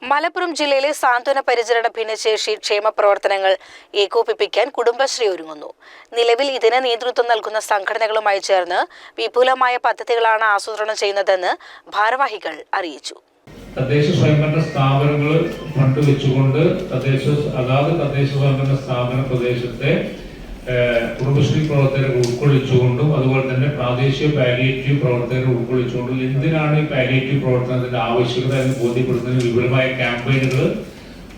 മലപ്പുറം ജില്ലയിലെ സാന്ത്വന പരിചരണ ഭിന്നശേഷി ക്ഷേമ പ്രവർത്തനങ്ങൾ ഏകോപിപ്പിക്കാൻ കുടുംബശ്രീ ഒരുങ്ങുന്നു. നിലവിൽ ഇതിന് നേതൃത്വം നൽകുന്ന സംഘടനകളുമായി ചേർന്ന് വിപുലമായ പദ്ധതികളാണ് ആസൂത്രണം ചെയ്യുന്നതെന്ന് ഭാരവാഹികൾ അറിയിച്ചു. തദ്ദേശ സ്വയംഭരണ സ്ഥാപനങ്ങൾ ഫണ്ട് വെച്ചുകൊണ്ട് തദ്ദേശ സ്വയംഭരണ സ്ഥാപന പ്രദേശത്തെ കുടുംബശ്രീ പ്രവർത്തകരെ ഉൾക്കൊള്ളിച്ചുകൊണ്ടും അതുപോലെ തന്നെ പ്രാദേശിക പാലിയേറ്റീവ് പ്രവർത്തകരെ ഉൾക്കൊള്ളിച്ചുകൊണ്ടും എന്തിനാണ് ഈ പാലിയേറ്റീവ് പ്രവർത്തനത്തിന്റെ ആവശ്യകത എന്ന് ബോധ്യപ്പെടുത്തുന്നതിന് വിപുലമായ ക്യാമ്പയിനുകൾ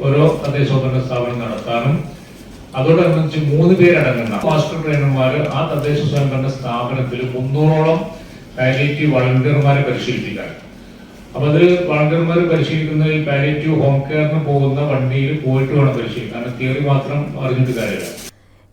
ഓരോ തദ്ദേശ സ്വയംഭരണ സ്ഥാപനം നടത്താനും അതോടനുബന്ധിച്ച് 3 പേരടങ്ങുന്ന മാസ്റ്റർ ട്രെയിനർമാർ ആ തദ്ദേശ സ്വയംഭരണ സ്ഥാപനത്തിൽ 300ഓളം പാലിയേറ്റീവ് വളണ്ടിയർമാരെ പരിശീലിപ്പിക്കാൻ. അപ്പൊ അതിൽ വളണ്ടിയർമാർ പരിശീലിക്കുന്ന ഈ പാലിയേറ്റീവ് ഹോം കെയറിന് പോകുന്ന വണ്ടിയിൽ പോയിട്ട് വേണം പരിശീലിക്കാൻ. കാരണം തിയറി മാത്രം അറിഞ്ഞിട്ട് കാര്യമില്ല.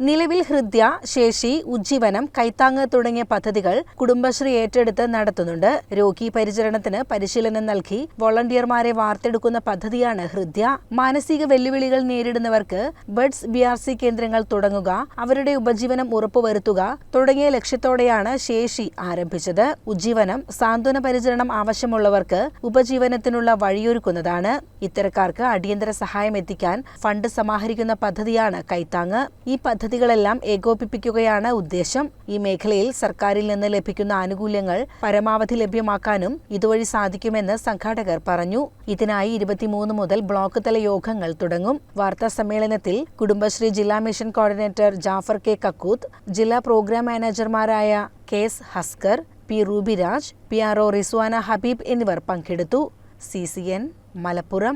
നിലവിൽ ഹൃദ്യ, ശേഷി, ഉജ്ജീവനം, കൈത്താങ്ങ് തുടങ്ങിയ പദ്ധതികൾ കുടുംബശ്രീ ഏറ്റെടുത്ത് നടത്തുന്നുണ്ട്. രോഗി പരിചരണത്തിന് പരിശീലനം നൽകി വോളണ്ടിയർമാരെ വാർത്തെടുക്കുന്ന പദ്ധതിയാണ് ഹൃദ്യ. മാനസിക വെല്ലുവിളികൾ നേരിടുന്നവർക്ക് ബഡ്സ് BRC കേന്ദ്രങ്ങൾ തുടങ്ങുക, അവരുടെ ഉപജീവനം ഉറപ്പുവരുത്തുക തുടങ്ങിയ ലക്ഷ്യത്തോടെയാണ് ശേഷി ആരംഭിച്ചത്. ഉജ്ജീവനം സാന്ത്വന പരിചരണം ആവശ്യമുള്ളവർക്ക് ഉപജീവനത്തിനുള്ള വഴിയൊരുക്കുന്നതാണ്. ഇത്തരക്കാർക്ക് അടിയന്തര സഹായം എത്തിക്കാൻ ഫണ്ട് സമാഹരിക്കുന്ന പദ്ധതിയാണ് കൈത്താങ്ങ്. ഈ പദ്ധതികളെല്ലാം ഏകോപിപ്പിക്കുകയാണ് ഉദ്ദേശം. ഈ മേഖലയിൽ സർക്കാരിൽ നിന്ന് ലഭിക്കുന്ന ആനുകൂല്യങ്ങൾ പരമാവധി ലഭ്യമാക്കാനും ഇതുവഴി സാധിക്കുമെന്ന് സംഘാടകർ പറഞ്ഞു. ഇതിനായി 23 മുതൽ ബ്ലോക്ക് തല യോഗങ്ങൾ തുടങ്ങും. വാർത്താ സമ്മേളനത്തിൽ കുടുംബശ്രീ ജില്ലാ mission coordinator Jafar K. Kakkooth, ജില്ലാ പ്രോഗ്രാം മാനേജർമാരായ KS Haskar, P. Rubiraj, PRO Rizwana Habeeb എന്നിവർ പങ്കെടുത്തു. CCN മലപ്പുറം.